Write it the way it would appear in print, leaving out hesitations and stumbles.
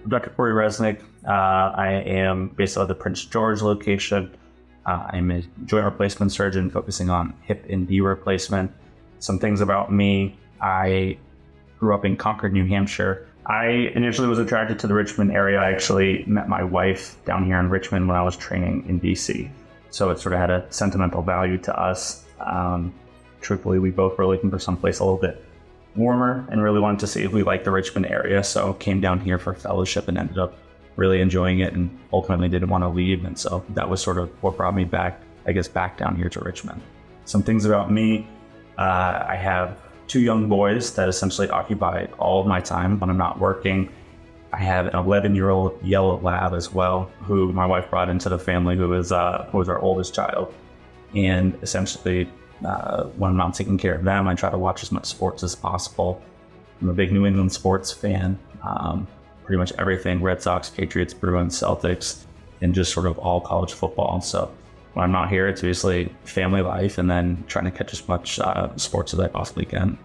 Dr. Corey Resnick. I am based out of the Prince George location. I'm a joint replacement surgeon focusing on hip and knee replacement. Some things about me: I grew up in Concord, New Hampshire. I initially was attracted to the Richmond area. I actually met my wife down here in Richmond when I was training in DC. So it sort of had a sentimental value to us. Truthfully, we both were looking for someplace a little bit warmer and really wanted to see if we liked the Richmond area. So came down here for fellowship and ended up really enjoying it and ultimately didn't want to leave. And so that was sort of what brought me back down here to Richmond. Some things about me: I have 2 young boys that essentially occupy all of my time when I'm not working. I have an 11-year-old yellow lab as well, who my wife brought into the family, who was our oldest child. And essentially, when I'm not taking care of them, I try to watch as much sports as possible. I'm a big New England sports fan. Pretty much everything: Red Sox, Patriots, Bruins, Celtics, and just sort of all college football. So when I'm not here, it's basically family life and then trying to catch as much sports as I possibly can.